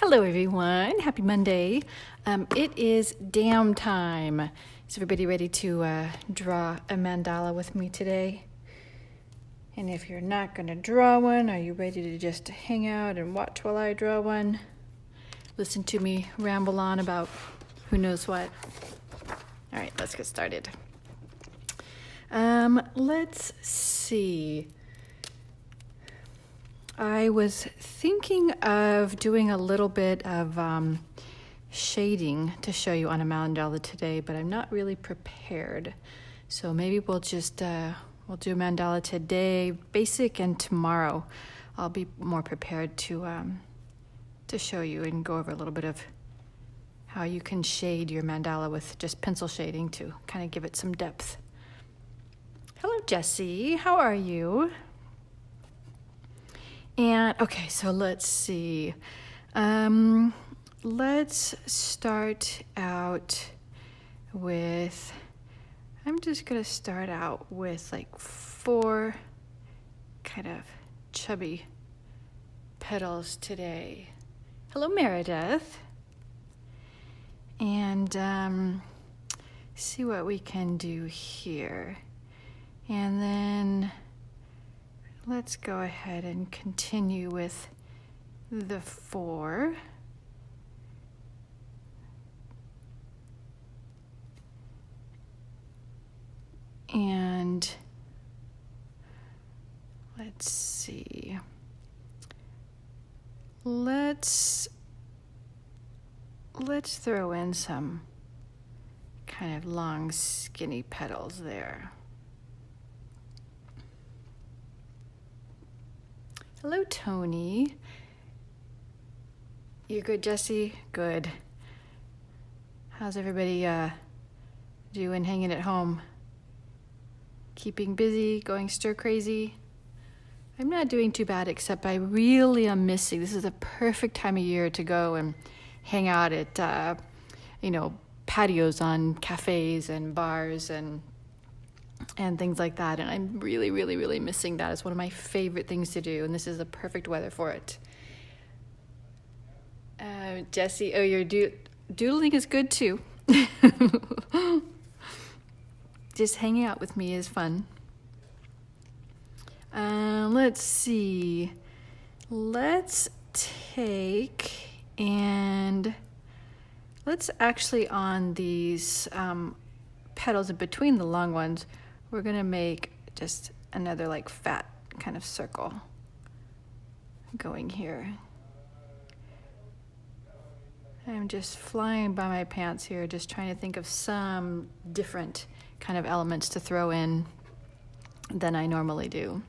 Hello everyone, happy Monday. It is DAMM time. Is everybody ready to draw a mandala with me today? And if you're not going to draw one, are you ready to just hang out and watch while I draw one? Listen to me ramble on about who knows what. All right, let's get started. Let's see. I was thinking of doing a little bit of shading to show you on a mandala today, but I'm not really prepared. So maybe we'll just we'll do a mandala today, basic, and tomorrow I'll be more prepared to show you and go over a little bit of how you can shade your mandala with just pencil shading to kind of give it some depth. Hello, Jessie. How are you? And okay, so let's see. Let's start out with, I'm just gonna start out with like 4 kind of chubby petals today. Hello, Meredith. And see what we can do here. And then let's go ahead and continue with the 4. And let's see. Let's throw in some kind of long, skinny petals there. Hello, Tony. You good, Jessie? Good. How's everybody doing, hanging at home? Keeping busy, going stir crazy? I'm not doing too bad, except I really am missing. This is a perfect time of year to go and hang out at, patios on cafes and bars and things like that. And I'm really, really, really missing that. It's one of my favorite things to do, and this is the perfect weather for it. Jessie, oh, your doodling is good too. Just hanging out with me is fun. Let's see. Let's take and let's actually on these petals in between the long ones, we're gonna make just another like fat kind of circle going here. I'm just flying by my pants here, just trying to think of some different kind of elements to throw in than I normally do.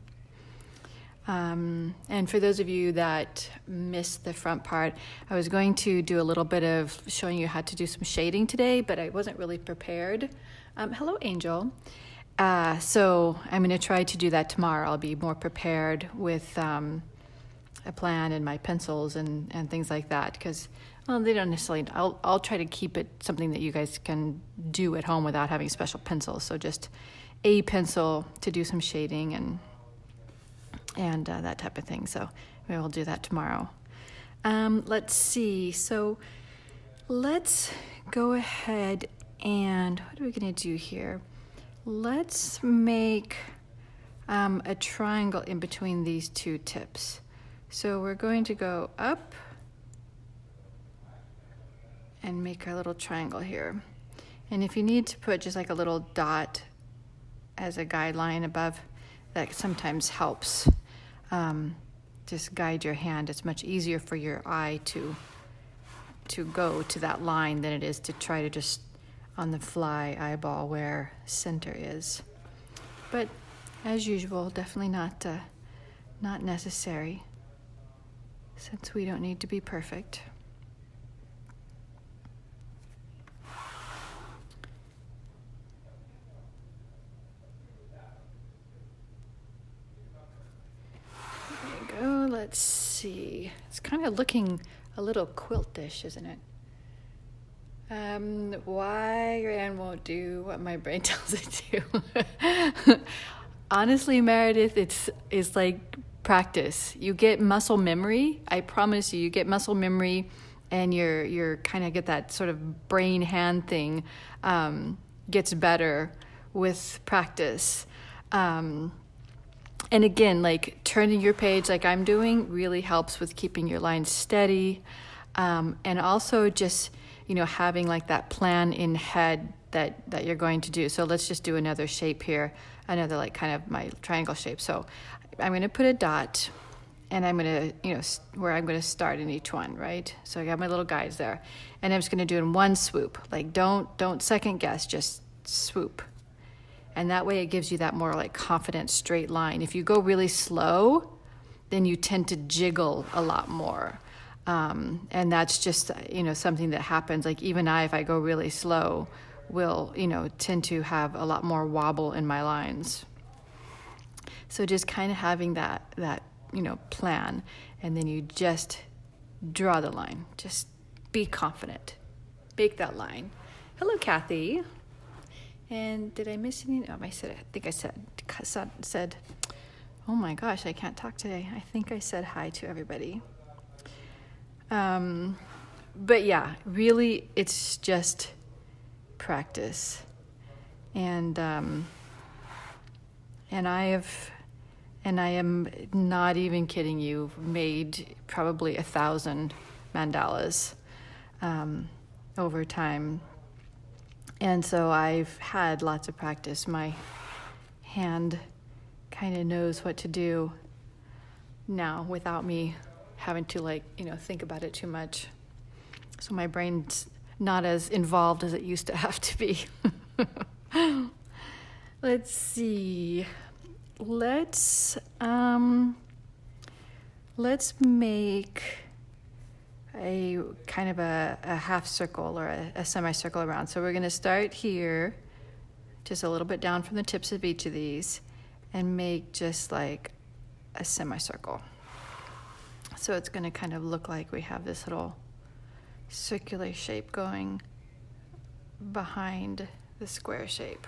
And for those of you that missed the front part, I was going to do a little bit of showing you how to do some shading today, but I wasn't really prepared. Hello, Angel. So I'm going to try to do that tomorrow. I'll be more prepared with a plan and my pencils and things like that, because they don't necessarily, I'll try to keep it something that you guys can do at home without having special pencils. So just a pencil to do some shading and that type of thing. So maybe we'll do that tomorrow. Let's see. So let's go ahead and what are we going to do here? Let's make a triangle in between these 2 tips. So we're going to go up and make our little triangle here. And if you need to put just like a little dot as a guideline above, that sometimes helps. Just guide your hand. It's much easier for your eye to go to that line than it is to try to just on the fly eyeball where center is. But as usual, definitely not necessary, since we don't need to be perfect. Let's see. It's kind of looking a little quiltish, isn't it? Why Rand won't do what my brain tells it to. Honestly, Meredith, it's like practice. You get muscle memory. I promise you, you get muscle memory, and you're kind of get that sort of brain hand thing gets better with practice. And again, like turning your page like I'm doing really helps with keeping your lines steady. And also just, having like that plan in head that you're going to do. So let's just do another shape here, another like kind of my triangle shape. So I'm going to put a dot, and I'm going to, where I'm going to start in each one, right? So I got my little guides there, and I'm just going to do it in one swoop. Like don't second guess, just swoop. And that way it gives you that more like confident straight line. If you go really slow, then you tend to jiggle a lot more. And that's just, something that happens. Like even if I go really slow, will, tend to have a lot more wobble in my lines. So just kind of having that, plan, and then you just draw the line. Just be confident. Bake that line. Hello, Kathy. And did I miss any? I think I said, oh my gosh, I can't talk today. I think I said hi to everybody. But yeah, really, it's just practice. And I am not even kidding you, made probably 1,000 mandalas over time. And so I've had lots of practice. My hand kind of knows what to do now without me having to think about it too much. So my brain's not as involved as it used to have to be. Let's see. Let's make a kind of a half circle or a semicircle around. So we're going to start here, just a little bit down from the tips of each of these, and make just like a semicircle. So it's going to kind of look like we have this little circular shape going behind the square shape.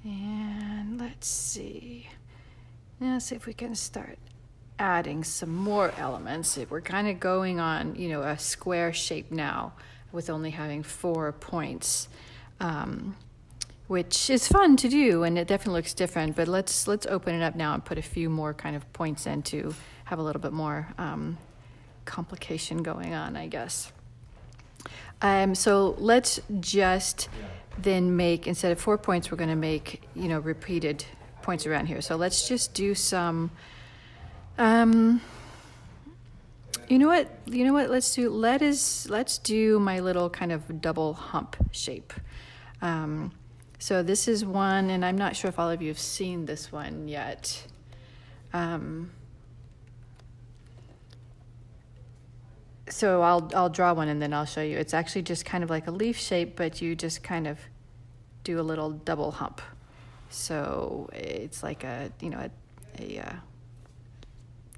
And let's see. Now see if we can start adding some more elements. We're kind of going on, a square shape now with only having 4 points, which is fun to do, and it definitely looks different. But let's open it up now and put a few more kind of points in to have a little bit more complication going on, I guess. So let's just then make, instead of 4 points, we're going to make, repeated points around here. So let's just do some, you know what, let's do my little kind of double hump shape. So this is one, and I'm not sure if all of you have seen this one yet. So I'll draw one and then I'll show you. It's actually just kind of like a leaf shape, but you just kind of do a little double hump. So it's like a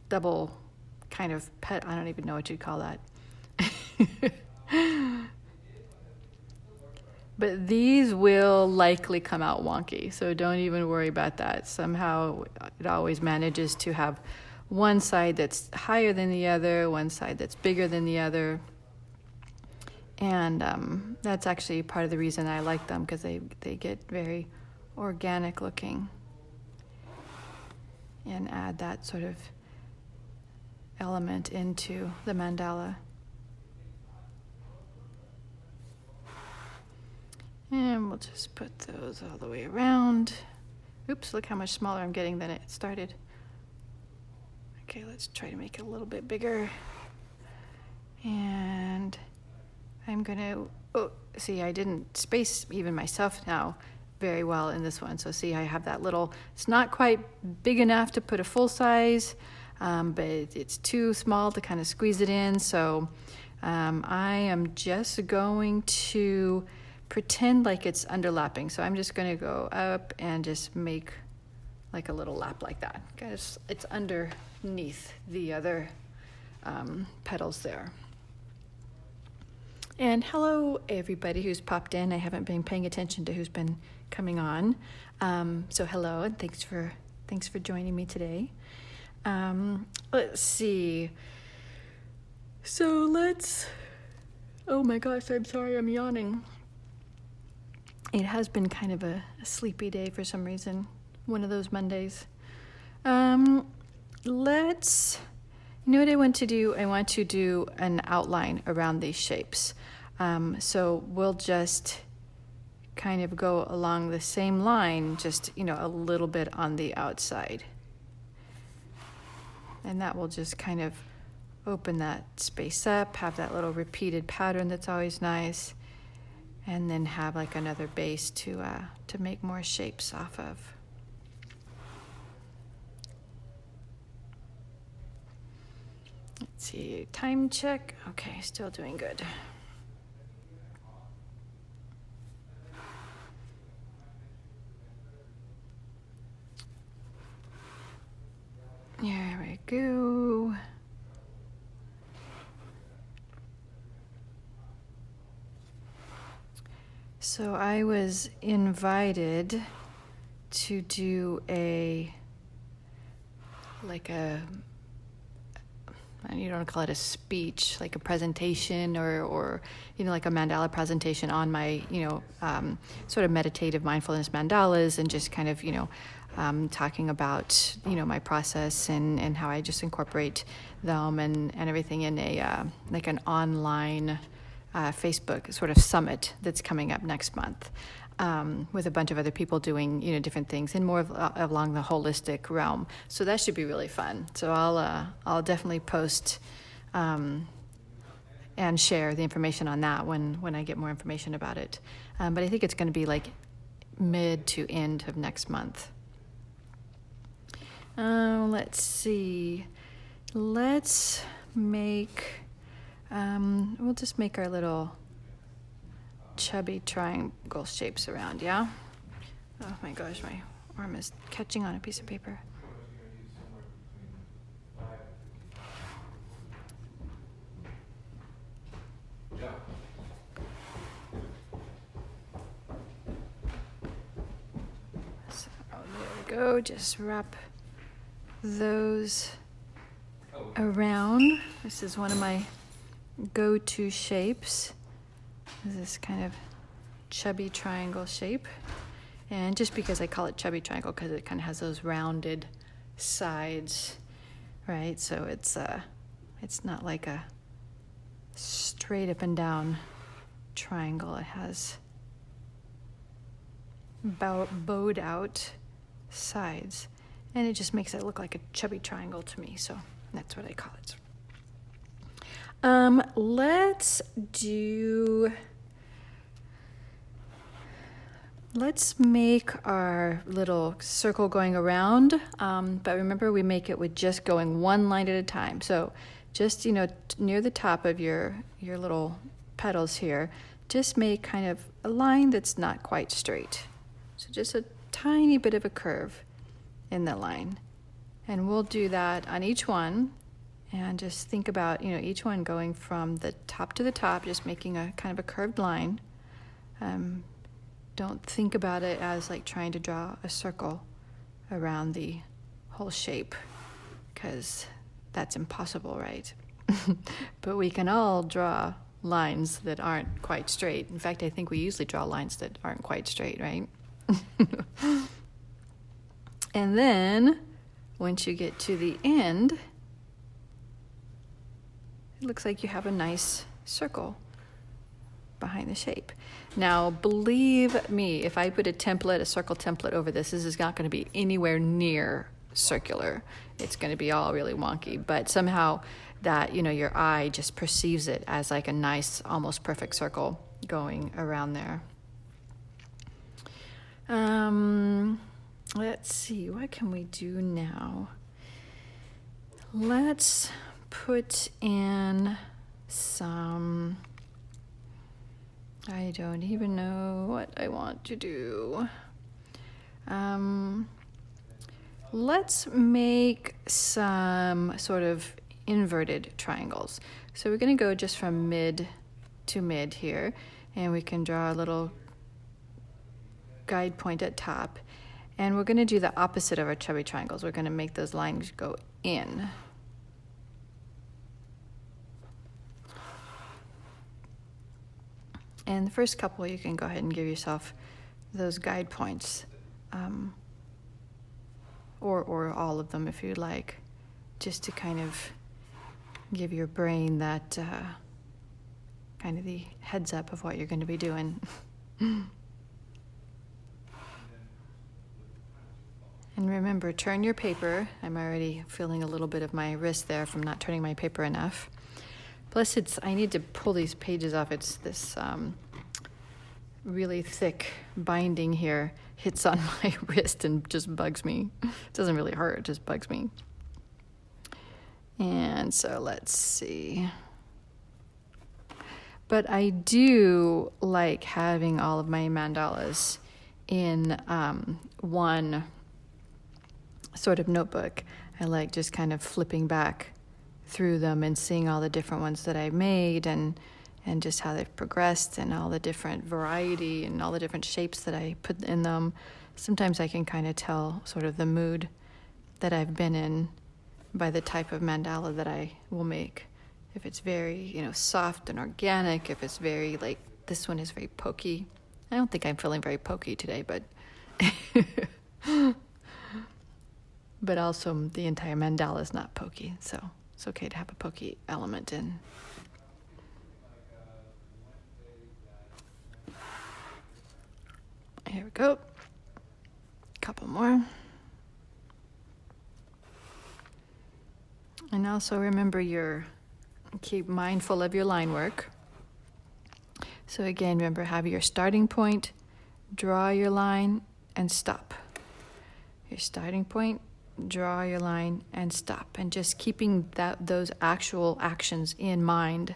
double kind of pet. I don't even know what you'd call that. But these will likely come out wonky, so don't even worry about that. Somehow it always manages to have one side that's higher than the other, one side that's bigger than the other. And that's actually part of the reason I like them, because they get very organic looking and add that sort of element into the mandala. And we'll just put those all the way around. Oops, look how much smaller I'm getting than it started. Okay, let's try to make it a little bit bigger. And I'm gonna, see, I didn't space even myself now very well in this one. So see, I have that little, it's not quite big enough to put a full size, but it's too small to kind of squeeze it in. So I am just going to pretend like it's underlapping. So I'm just gonna go up and just make like a little lap like that, because it's underneath the other petals there. And hello, everybody who's popped in. I haven't been paying attention to who's been coming on. So hello, and thanks for joining me today. Let's see. Oh my gosh, I'm sorry, I'm yawning. It has been kind of a sleepy day for some reason. One of those Mondays. You know what I want to do? I want to do an outline around these shapes. So we'll just kind of go along the same line, just, a little bit on the outside. And that will just kind of open that space up, have that little repeated pattern that's always nice, and then have like another base to make more shapes off of. Let's see, time check. Okay, still doing good. There we go. So I was invited to do you don't call it a speech, like a presentation or like a mandala presentation on my, sort of meditative mindfulness mandalas, and just kind of, talking about, my process and how I just incorporate them and everything in like an online Facebook sort of summit that's coming up next month, with a bunch of other people doing, different things and more along the holistic realm. So that should be really fun. So I'll definitely post and share the information on that when I get more information about it. But I think it's going to be like mid to end of next month. Let's see. Let's make, we'll just make our little chubby triangle shapes around, yeah? Oh my gosh, my arm is catching on a piece of paper. So there we go, just wrap those around. This is one of my go-to shapes. This kind of chubby triangle shape. And just because I call it chubby triangle, because it kind of has those rounded sides, right? So it's not like a straight up and down triangle. It has bowed out sides, and it just makes it look like a chubby triangle to me. So that's what I call it. Let's make our little circle going around, but remember we make it with just going one line at a time. So just, near the top of your little petals here, just make kind of a line that's not quite straight. So just a tiny bit of a curve in the line. And we'll do that on each one. And just think about, each one going from the top to the top, just making a kind of a curved line. Don't think about it as like trying to draw a circle around the whole shape, because that's impossible, right? But we can all draw lines that aren't quite straight. In fact, I think we usually draw lines that aren't quite straight, right? And then once you get to the end, it looks like you have a nice circle behind the shape. Now, believe me, if I put a circle template over this is not going to be anywhere near circular. It's going to be all really wonky, but somehow that, your eye just perceives it as like a nice, almost perfect circle going around there. Let's see, what can we do now? Let's put in some, I don't even know what I want to do. Let's make some sort of inverted triangles. So we're going to go just from mid to mid here, and we can draw a little guide point at top. And we're going to do the opposite of our chubby triangles. We're going to make those lines go in. And the first couple, you can go ahead and give yourself those guide points, or all of them if you'd like, just to kind of give your brain that kind of the heads up of what you're going to be doing. And remember, turn your paper. I'm already feeling a little bit of my wrist there from not turning my paper enough. Plus, I need to pull these pages off. It's this really thick binding here hits on my wrist and just bugs me. It doesn't really hurt, it just bugs me. And so let's see. But I do like having all of my mandalas in one sort of notebook. I like just kind of flipping back through them and seeing all the different ones that I made and just how they've progressed and all the different variety and all the different shapes that I put in them. Sometimes I can kind of tell sort of the mood that I've been in by the type of mandala that I will make. If it's very, soft and organic, if it's very, like, this one is very pokey. I don't think I'm feeling very pokey today, but but also the entire mandala is not pokey, so it's okay to have a pokey element in. Here we go. Couple more. And also remember keep mindful of your line work. So again, remember, have your starting point, draw your line, and stop. Your starting point, draw your line, and stop. And just keeping those actual actions in mind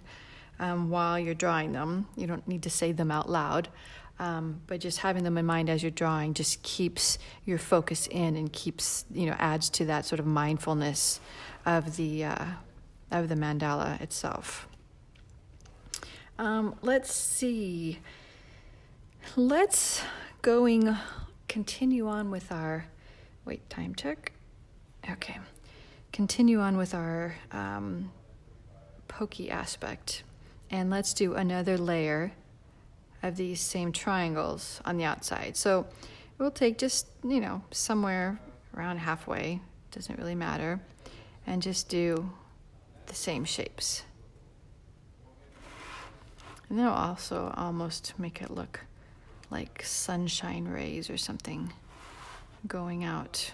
while you're drawing them. You don't need to say them out loud, but just having them in mind as you're drawing just keeps your focus in and keeps, adds to that sort of mindfulness of the mandala itself. Let's see. Let's continue on with our, time check. Okay. Continue on with our pokey aspect. And let's do another layer of these same triangles on the outside. So we'll take just, somewhere around halfway, doesn't really matter, and just do the same shapes. And they'll also almost make it look like sunshine rays or something going out.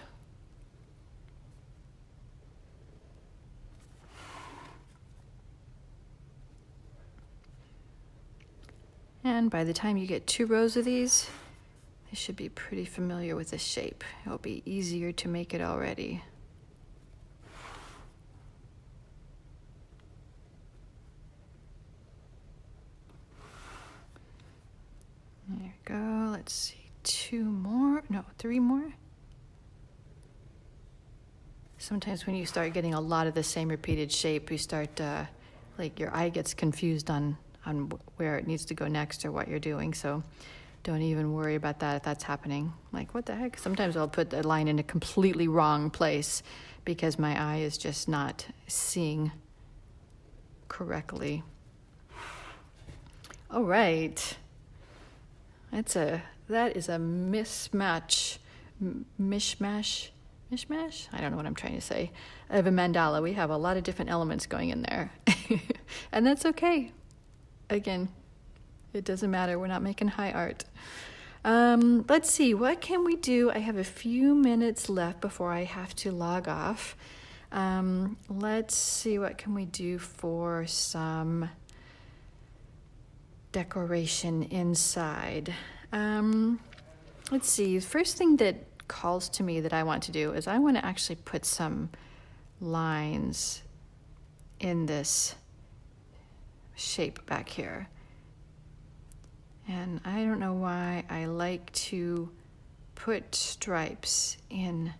And by the time you get 2 rows of these, you should be pretty familiar with the shape. It'll be easier to make it already. There we go. Let's see. 3 more. Sometimes when you start getting a lot of the same repeated shape, you start, your eye gets confused on where it needs to go next or what you're doing. So don't even worry about that if that's happening. Like, what the heck? Sometimes I'll put a line in a completely wrong place because my eye is just not seeing correctly. All right. That is a mishmash. I don't know what I'm trying to say. Of a mandala. We have a lot of different elements going in there. And that's okay. Again, it doesn't matter. We're not making high art. Let's see. What can we do? I have a few minutes left before I have to log off. Let's see. What can we do for some decoration inside? Let's see. The first thing that calls to me that I want to do is I want to actually put some lines in this shape back here. And I don't know why I like to put stripes in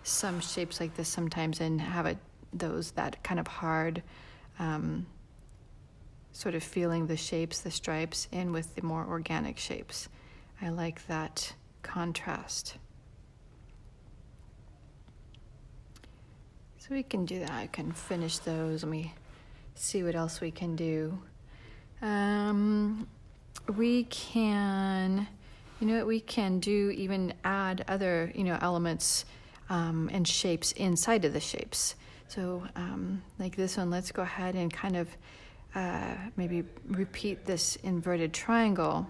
some shapes like this sometimes and have that kind of hard sort of feeling the shapes, the stripes, in with the more organic shapes. I like that contrast. So we can do that. I can finish those. Let me see what else we can do. We can, we can do even add other, elements and shapes inside of the shapes. So like this one, let's go ahead and kind of maybe repeat this inverted triangle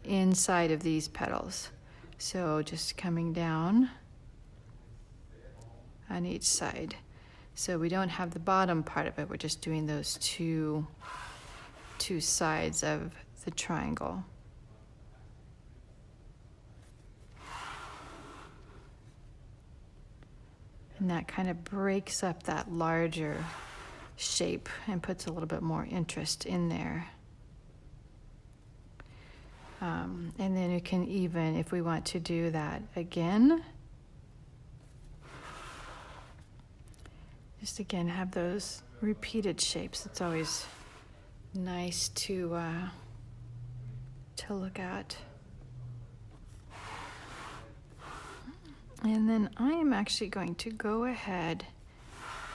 inside of these petals. So just coming down on each side. So we don't have the bottom part of it, we're just doing those two sides of the triangle. And that kind of breaks up that larger shape and puts a little bit more interest in there. And then you can even, if we want to do that again, just again have those repeated shapes. It's always nice to look at. And then I am actually going to go ahead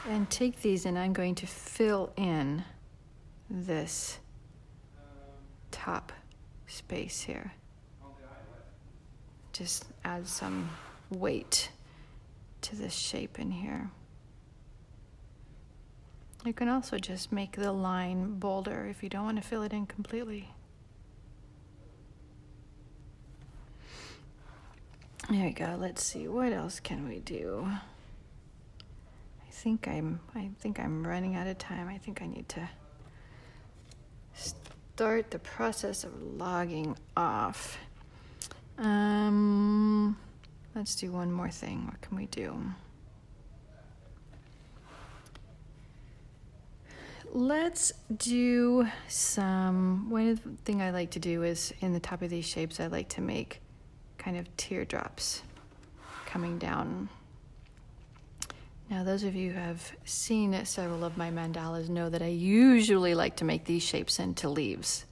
and take these, and I'm going to fill in this top space here. Just add some weight to this shape in here. You can also just make the line bolder if you don't want to fill it in completely. There we go. Let's see, what else can we do? I think I'm running out of time. I think I need to start the process of logging off. Let's do one more thing. What can we do? Let's do one thing I like to do is in the top of these shapes, I like to make kind of teardrops coming down. Now, those of you who have seen several of my mandalas know that I usually like to make these shapes into leaves,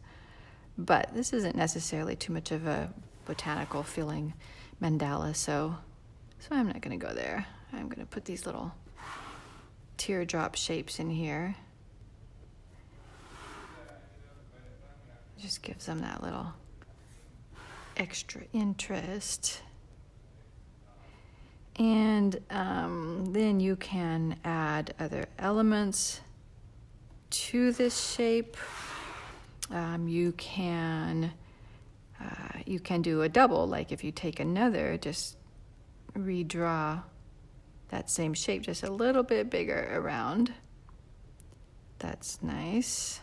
but this isn't necessarily too much of a botanical feeling mandala, so I'm not going to go there. I'm going to put these little teardrop shapes in here. Just gives them that little extra interest. And then you can add other elements to this shape. You can do a double, like if you take another, just redraw that same shape just a little bit bigger around. That's nice.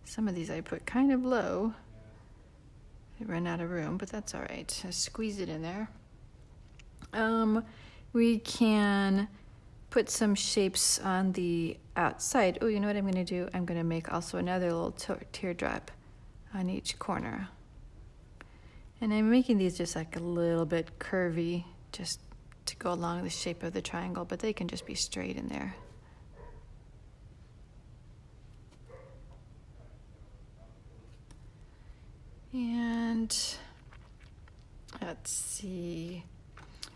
Some of these I put kind of low. I ran out of room, but that's all right. Just squeeze it in there. We can put some shapes on the outside. Oh, you know what I'm going to do? I'm going to make also another little teardrop on each corner. And I'm making these just like a little bit curvy, just to go along the shape of the triangle, but they can just be straight in there. And let's see.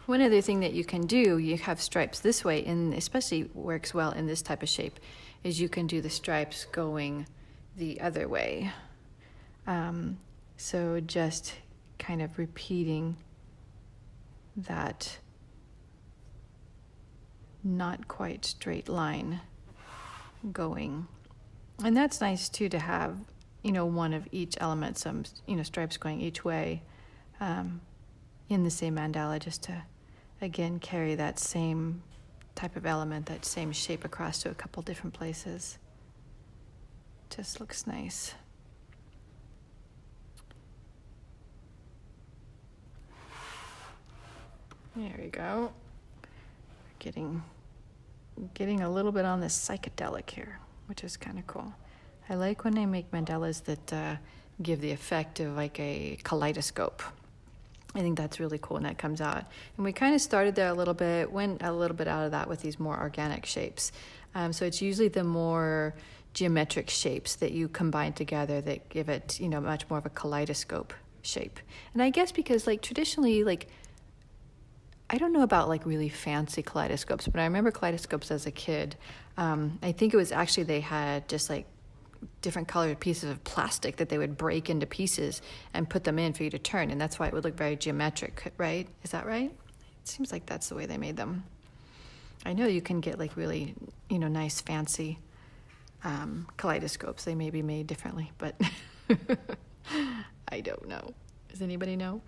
One other thing that you can do, you have stripes this way, and especially works well in this type of shape, is you can do the stripes going the other way. So just kind of repeating that not quite straight line going. And that's nice too, to have, one of each element, some, stripes going each way in the same mandala, just to, again, carry that same type of element, that same shape across to a couple different places. Just looks nice. There we go. Getting a little bit on the psychedelic here, which is kind of cool. I like when I make mandalas that give the effect of like a kaleidoscope. I think that's really cool when that comes out. And we kind of started there a little bit, went a little bit out of that with these more organic shapes. So it's usually the more geometric shapes that you combine together that give it, you know, much more of a kaleidoscope shape. And I guess because like traditionally, like, I don't know about like really fancy kaleidoscopes, but I remember kaleidoscopes as a kid. I think it was actually they had just like different colored pieces of plastic that they would break into pieces and put them in for you to turn, and that's why it would look very geometric, right? Is that right? It seems like that's the way they made them. I know you can get like really, you know, nice fancy kaleidoscopes. They may be made differently, but I don't know. Does anybody know?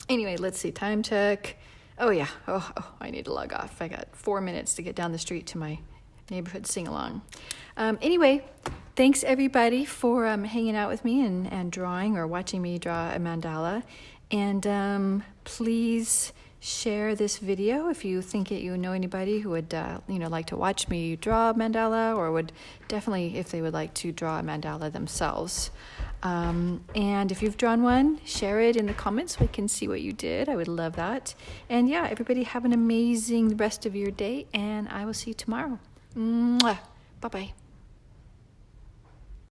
Anyway, let's see. Time check. Oh yeah. Oh, I need to log off. I got 4 minutes to get down the street to my neighborhood sing-along. Anyway, thanks everybody for hanging out with me and drawing or watching me draw a mandala. And please share this video if you think you know anybody who would like to watch me draw a mandala, or would definitely if they would like to draw a mandala themselves. And if you've drawn one, share it in the comments so we can see what you did. I would love that. And yeah, everybody have an amazing rest of your day, and I will see you tomorrow. Mwah. Bye-bye.